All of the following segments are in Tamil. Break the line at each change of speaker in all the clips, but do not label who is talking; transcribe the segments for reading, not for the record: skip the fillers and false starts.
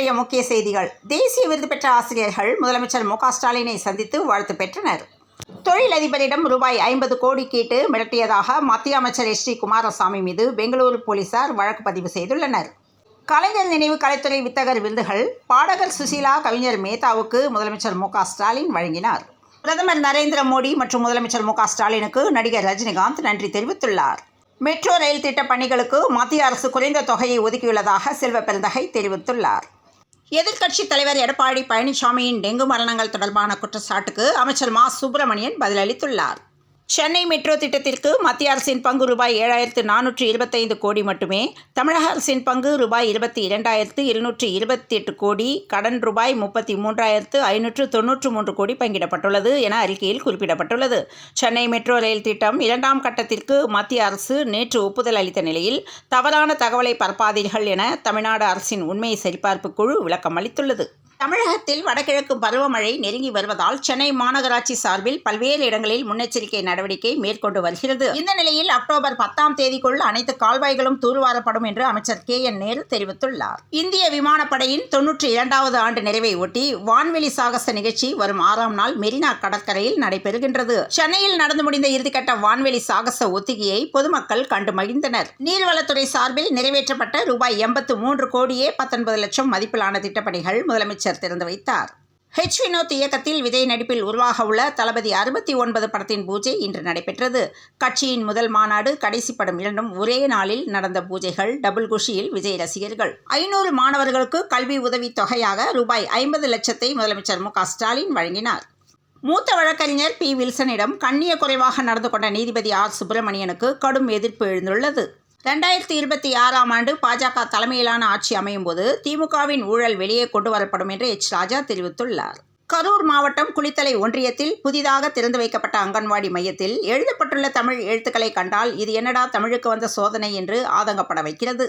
இன்றைய முக்கிய செய்திகள். தேசிய விருது பெற்ற ஆசிரியர்கள் முதலமைச்சர் மு க ஸ்டாலினை சந்தித்து வாழ்த்து பெற்றனர். தொழிலதிபரிடம் ரூபாய் 50 கோடி கேட்டு மிரட்டியதாக மத்திய அமைச்சர் எஸ்.டி. குமாரசாமி மீது பெங்களூரு போலீசார் வழக்கு பதிவு செய்துள்ளனர். கலைஞர் நினைவு கலைத்துறை வித்தகர் விருதுகள் பாடகர் சுசீலா, கவிஞர் மேத்தாவுக்கு முதலமைச்சர் மு க ஸ்டாலின் வழங்கினார். பிரதமர் நரேந்திர மோடி மற்றும் முதலமைச்சர் மு க ஸ்டாலினுக்கு நடிகர் ரஜினிகாந்த் நன்றி தெரிவித்துள்ளார். மெட்ரோ ரயில் திட்ட பணிகளுக்கு மத்திய அரசு குறைந்த தொகையை ஒதுக்கியுள்ளதாக செல்வ பெருந்தகை தெரிவித்துள்ளார். எதிர்க்கட்சித் தலைவர் எடப்பாடி பழனிசாமியின் டெங்கு மரணங்கள் தொடர்பான குற்றச்சாட்டுக்கு அமைச்சர் மா. சுப்பிரமணியன் பதிலளித்துள்ளார். சென்னை மெட்ரோ திட்டத்திற்கு மத்திய அரசின் பங்கு ரூபாய் 7,425 கோடி மட்டுமே, தமிழக அரசின் பங்கு ரூபாய் 22,228 கோடி, கடன் ரூபாய் 33,593 கோடி பங்கிடப்பட்டுள்ளது என அறிக்கையில் குறிப்பிடப்பட்டுள்ளது. சென்னை மெட்ரோ ரயில் திட்டம் 2ஆம் கட்டத்திற்கு மத்திய அரசு நேற்று ஒப்புதல் அளித்த நிலையில் தவறான தகவலை பரப்பாதீர்கள் என தமிழ்நாடு அரசின் உண்மை சரிபார்ப்பு குழு விளக்கம் அளித்துள்ளது. தமிழகத்தில் வடகிழக்கு பருவமழை நெருங்கி வருவதால் சென்னை மாநகராட்சி சார்பில் பல்வேறு இடங்களில் முன்னெச்சரிக்கை நடவடிக்கை மேற்கொண்டு வருகிறது. இந்த நிலையில் அக்டோபர் 10ஆம் தேதிக்குள் அனைத்து கால்வாய்களும் தூர்வாரப்படும் என்று அமைச்சர் கே.என். நேரு தெரிவித்துள்ளார். இந்திய விமானப்படையின் 92வது ஆண்டு நிறைவை ஒட்டி வான்வெளி சாகச நிகழ்ச்சி வரும் 6ஆம் நாள் மெரினா கடற்கரையில் நடைபெறுகின்றது. சென்னையில் நடந்து முடிந்த இறுதிக்கட்ட வான்வெளி சாகச ஒத்திகையை பொதுமக்கள் கண்டு மகிழ்ந்தனர். நீர்வளத்துறை சார்பில் நிறைவேற்றப்பட்ட ரூபாய் 83 கோடியே 19 லட்சம் மதிப்பிலான திட்டப்பணிகள் முதலமைச்சர் திறந்து வைத்தார். ஹெச். வினோத் இயக்கத்தில் விஜய் நடிப்பில் உருவாக உள்ள தளபதி 69 படத்தின் பூஜை இன்று நடைபெற்றது. கட்சியின் முதல் மாநாடு, கடைசி படம் இரண்டும் ஒரே நாளில் நடந்த பூஜைகள் டபுள் குஷியில் விஜய் ரசிகர்கள். 500 மாணவர்களுக்கு கல்வி உதவி தொகையாக ரூபாய் 50 லட்சத்தை முதலமைச்சர் மு க ஸ்டாலின் வழங்கினார். மூத்த வழக்கறிஞர் பி. வில்சனிடம் கண்ணிய குறைவாக நடந்து கொண்ட நீதிபதி ஆர். சுப்பிரமணியனுக்கு கடும் எதிர்ப்பு எழுந்துள்ளது. 2026ஆம் ஆண்டு பாஜக தலைமையிலான ஆட்சி அமையும் போது திமுகவின் ஊழல் வெளியே கொண்டு வரப்படும் என்று எச். ராஜா தெரிவித்துள்ளார். கரூர் மாவட்டம் குளித்தலை ஒன்றியத்தில் புதிதாக திறந்து வைக்கப்பட்ட அங்கன்வாடி மையத்தில் எழுதப்பட்டுள்ள தமிழ் எழுத்துக்களை கண்டால் இது என்னடா தமிழுக்கு வந்த சோதனை என்று ஆதங்கப்பட வைக்கிறது.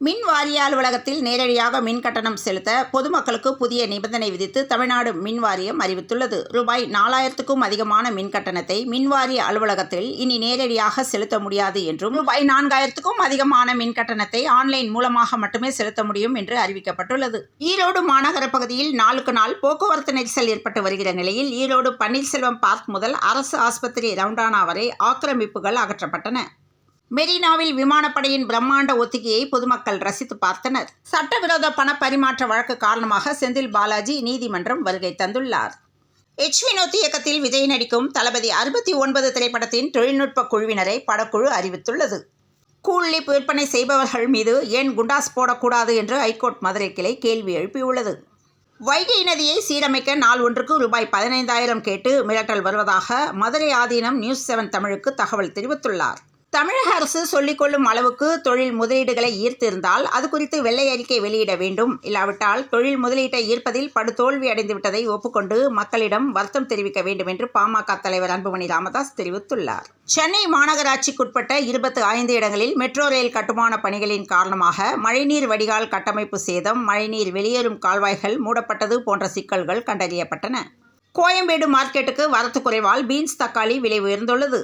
மின் வாரிய அலுவலகத்தில் நேரடியாக மின் கட்டணம் செலுத்த பொதுமக்களுக்கு புதிய நிபந்தனை விதித்து தமிழ்நாடு மின் வாரியம் அறிவித்துள்ளது. ரூபாய் 4000க்கும் அதிகமான மின் கட்டணத்தை மின்வாரிய அலுவலகத்தில் இனி நேரடியாக செலுத்த முடியாது என்றும், ரூபாய் 4000க்கும் அதிகமான மின் கட்டணத்தை ஆன்லைன் மூலமாக மட்டுமே செலுத்த முடியும் என்று அறிவிக்கப்பட்டுள்ளது. ஈரோடு மாநகர பகுதியில் நாளுக்கு நாள் போக்குவரத்து நெரிசல் ஏற்பட்டு வருகிற நிலையில் ஈரோடு பன்னீர்செல்வம் பார்க் முதல் அரசு ஆஸ்பத்திரி ரவுண்டானா வரை ஆக்கிரமிப்புகள் அகற்றப்பட்டன. மெரினாவில் விமானப்படையின் பிரம்மாண்ட ஒத்திகையை பொதுமக்கள் ரசித்து பார்த்தனர். சட்டவிரோத பண பரிமாற்ற வழக்கு காரணமாக செந்தில் பாலாஜி நீதிமன்றம் வருகை தந்துள்ளார். எச். வினோத் இயக்கத்தில் விஜய் நடிக்கும் தளபதி 69 திரைப்படத்தின் தொழில்நுட்ப குழுவினரை படக்குழு அறிவித்துள்ளது. கூலிப் விற்பனை செய்பவர்கள் மீது ஏன் குண்டாஸ் போடக்கூடாது என்று ஐகோர்ட் மதுரை கிளை கேள்வி எழுப்பியுள்ளது. வைகை நதியை சீரமைக்க நாள் ஒன்றுக்கு ரூபாய் 15,000 கேட்டு மிரட்டல் வருவதாக மதுரை ஆதீனம் நியூஸ் 7 தமிழுக்கு தகவல் தெரிவித்துள்ளார். தமிழக அரசு சொல்லிக்கொள்ளும் அளவுக்கு தொழில் முதலீடுகளை ஈர்த்திருந்தால் அது குறித்து வெள்ளை அறிக்கை வெளியிட வேண்டும். இல்லாவிட்டால் தொழில் முதலீட்டை ஈர்ப்பதில் படுதோல்வி அடைந்துவிட்டதை ஒப்புக்கொண்டு மக்களிடம் வருத்தம் தெரிவிக்க வேண்டும் என்று பாமக தலைவர் அன்புமணி ராமதாஸ் தெரிவித்துள்ளார். சென்னை மாநகராட்சிக்குட்பட்ட 25 இடங்களில் மெட்ரோ ரயில் கட்டுமான பணிகளின் காரணமாக மழைநீர் வடிகால் கட்டமைப்பு சேதம், மழைநீர் வெளியேறும் கால்வாய்கள் மூடப்பட்டது போன்ற சிக்கல்கள் கண்டறியப்பட்டன. கோயம்பேடு மார்க்கெட்டுக்கு வரத்து குறைவால் பீன்ஸ், தக்காளி விலை உயர்ந்துள்ளது.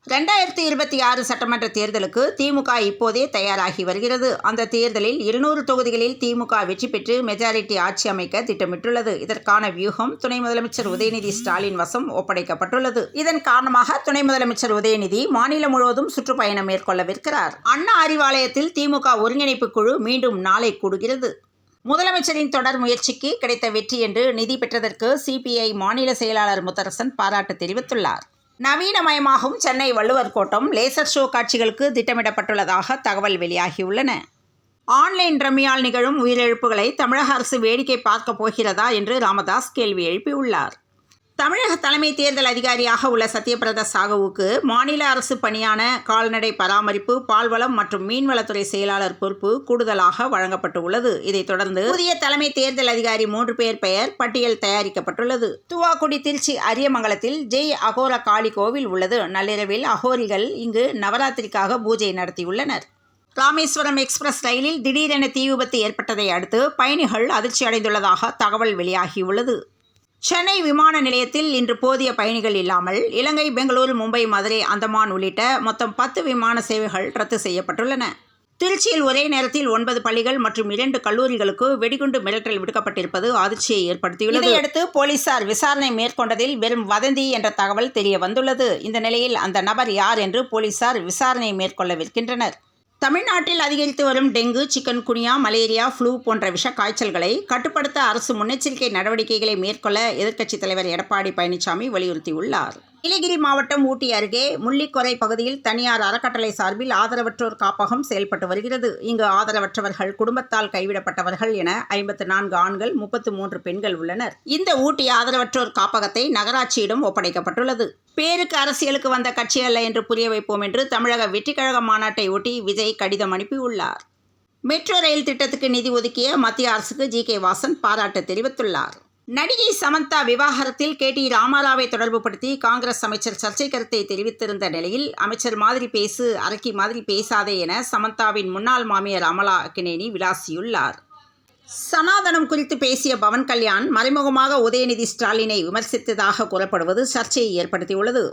2026 சட்டமன்ற தேர்தலுக்கு திமுக இப்போதே தயாராகி வருகிறது. அந்த தேர்தலில் 200 தொகுதிகளில் திமுக வெற்றி பெற்று மெஜாரிட்டி ஆட்சி அமைக்க திட்டமிட்டுள்ளது. இதற்கான வியூகம் துணை முதலமைச்சர் உதயநிதி ஸ்டாலின் வசம் ஒப்படைக்கப்பட்டுள்ளது. இதன் காரணமாக துணை முதலமைச்சர் உதயநிதி மாநிலம் முழுவதும் சுற்றுப்பயணம் மேற்கொள்ளவிருக்கிறார். அண்ணா அறிவாலயத்தில் திமுக ஒருங்கிணைப்பு குழு மீண்டும் நாளை கூடுகிறது. முதலமைச்சரின் தொடர் முயற்சிக்கு கிடைத்த வெற்றி என்று நிதி பெற்றதற்கு சிபிஐ மாநில செயலாளர் முத்தரசன் பாராட்டு தெரிவித்துள்ளார். நவீனமயமாகும் சென்னை வள்ளுவர் கோட்டம் லேசர் ஷோ காட்சிகளுக்கு திட்டமிடப்பட்டுள்ளதாக தகவல் வெளியாகியுள்ளன. ஆன்லைன் ரம்மியால் நிகழும் உயிரிழப்புகளை தமிழக அரசு வேடிக்கை பார்க்கப் போகிறதா என்று ராமதாஸ் கேள்வி எழுப்பியுள்ளார். தமிழக தலைமை தேர்தல் அதிகாரியாக உள்ள சத்யபிரதா சாகுவுக்கு மாநில அரசு பணியான கால்நடை பராமரிப்பு, பால்வளம் மற்றும் மீன்வளத்துறை செயலாளர் பொறுப்பு கூடுதலாக வழங்கப்பட்டு உள்ளது. இதைத் தொடர்ந்து புதிய தலைமை தேர்தல் அதிகாரி 3 பேர் பெயர் பட்டியல் தயாரிக்கப்பட்டுள்ளது. துவாக்குடி, திருச்சி, அரியமங்கலத்தில் ஜெய் அகோரா காளி கோவில் உள்ளது. நள்ளிரவில் அகோரிகள் இங்கு நவராத்திரிக்காக பூஜை நடத்தியுள்ளனர். ராமேஸ்வரம் எக்ஸ்பிரஸ் ரயிலில் திடீரென தீ விபத்து ஏற்பட்டதை அடுத்து பயணிகள் அதிர்ச்சி அடைந்துள்ளதாக தகவல் வெளியாகியுள்ளது. சென்னை விமான நிலையத்தில் இன்று போதிய பயணிகள் இல்லாமல் இலங்கை, பெங்களூரு, மும்பை, மதுரை, அந்தமான் உள்ளிட்ட மொத்தம் 10 விமான சேவைகள் ரத்து செய்யப்பட்டுள்ளன. திருச்சியில் ஒரே நேரத்தில் 9 பள்ளிகள் மற்றும் 2 கல்லூரிகளுக்கு வெடிகுண்டு மிரட்டல் விடுக்கப்பட்டிருப்பது அதிர்ச்சியை ஏற்படுத்தியுள்ளது. இதையடுத்து போலீசார் விசாரணை மேற்கொண்டதில் வெறும் வதந்தி என்ற தகவல் தெரிய வந்துள்ளது. இந்த நிலையில் அந்த நபர் யார் என்று போலீசார் விசாரணை மேற்கொள்ளவிருக்கின்றனர். தமிழ்நாட்டில் அதிகரித்து வரும் டெங்கு, சிக்கன் குனியா, மலேரியா, ஃப்ளூ போன்ற விஷ காய்ச்சல்களை கட்டுப்படுத்த அரசு முன்னெச்சரிக்கை நடவடிக்கைகளை மேற்கொள்ள எதிர்க்கட்சித் தலைவர் எடப்பாடி பழனிசாமி வலியுறுத்தியுள்ளார். நீலகிரி மாவட்டம் ஊட்டி அருகே முள்ளிக்கொரை பகுதியில் தனியார் அறக்கட்டளை சார்பில் ஆதரவற்றோர் காப்பகம் செயல்பட்டு வருகிறது. இங்கு ஆதரவற்றவர்கள், குடும்பத்தால் கைவிடப்பட்டவர்கள் என 54 ஆண்கள், 33 பெண்கள் உள்ளனர். இந்த ஊட்டி ஆதரவற்றோர் காப்பகத்தை நகராட்சியிடம் ஒப்படைக்கப்பட்டுள்ளது. பேருக்கு அரசியலுக்கு வந்த கட்சி அல்ல என்று புரிய வைப்போம் என்று தமிழக வெற்றிக்கழக மாநாட்டை ஒட்டி விஜய் கடிதம் அனுப்பியுள்ளார். மெட்ரோ ரயில் திட்டத்துக்கு நிதி ஒதுக்கிய மத்திய அரசுக்கு ஜி.கே. வாசன் பாராட்டு தெரிவித்துள்ளார். நடிகை சமந்தா விவாகரத்தில் கே.டி. ராமாராவை தொடர்புபடுத்தி காங்கிரஸ் அமைச்சர் சர்ச்சை கருத்தை தெரிவித்திருந்த நிலையில், அமைச்சர் மாதிரி பேசு, அரக்கி மாதிரி பேசாதே என சமந்தாவின் முன்னாள் மாமியார் அமலா அக்கினேனி விளாசியுள்ளார். சனாதனம் குறித்து பேசிய பவன் கல்யாண் மறைமுகமாக உதயநிதி ஸ்டாலினை விமர்சித்ததாக கூறப்படுவது சர்ச்சையை ஏற்படுத்தியுள்ளது.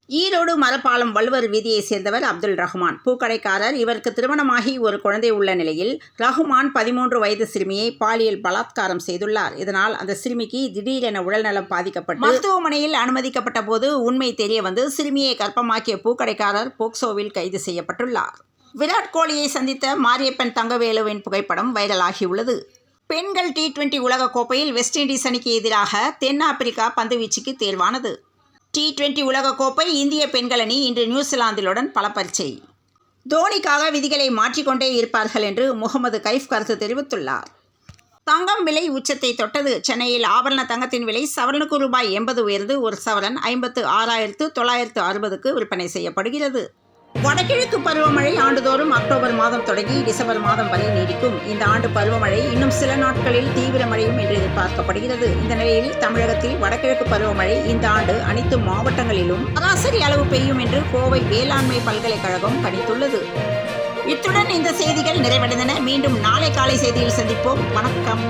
ஈரோடு மரப்பாலம் வள்ளுவர் வீதியை சேர்ந்தவர் அப்துல் ரஹ்மான், பூக்கடைக்காரர். இவருக்கு திருமணமாகி ஒரு குழந்தை உள்ள நிலையில் ரஹ்மான் 13 வயது சிறுமியை பாலியல் பலாத்காரம் செய்துள்ளார். இதனால் அந்த சிறுமிக்கு திடீரென உடல்நலம் பாதிக்கப்பட்டு மருத்துவமனையில் அனுமதிக்கப்பட்ட போது உண்மை தெரிய வந்து சிறுமியை கர்ப்பமாக்கிய பூக்கடைக்காரர் போக்சோவில் கைது செய்யப்பட்டுள்ளார். விராட் கோலியை சந்தித்த மாரியப்பன் தங்கவேலுவின் புகைப்படம் வைரலாகியுள்ளது. பெண்கள் T20 உலகக்கோப்பையில் வெஸ்ட் இண்டீஸ் அணிக்கு எதிராக தென்னாப்பிரிக்கா பந்துவீச்சுக்கு தேர்வானது. T20 உலகக்கோப்பை இந்திய பெண்கள் அணி இன்று நியூசிலாந்திலுடன் பல பரீட்சை. தோனிக்காக விதிகளை மாற்றிக்கொண்டே இருப்பார்கள் என்று முகமது கைஃப் கருத்து தெரிவித்துள்ளார். தங்கம் விலை உச்சத்தை தொட்டது. சென்னையில் ஆபரண தங்கத்தின் விலை சவரனுக்கு ரூபாய் 80 உயர்ந்து ஒரு சவரன் 56,960க்கு விற்பனை செய்யப்படுகிறது. வடகிழக்கு பருவமழை ஆண்டுதோறும் அக்டோபர் மாதம் தொடங்கி டிசம்பர் மாதம் வரை நீடிக்கும். இந்த ஆண்டு பருவமழை இன்னும் சில நாட்களில் தீவிரமடையும் என்று எதிர்பார்க்கப்படுகிறது. இந்த நிலையில் தமிழகத்தில் வடகிழக்கு பருவமழை இந்த ஆண்டு அனைத்து மாவட்டங்களிலும் சராசரி அளவு பெய்யும் என்று கோவை வேளாண்மை பல்கலைக்கழகம் கணித்துள்ளது. இத்துடன் இந்த செய்திகள் நிறைவடைந்தன. மீண்டும் நாளை காலை செய்தியில் சந்திப்போம். வணக்கம்.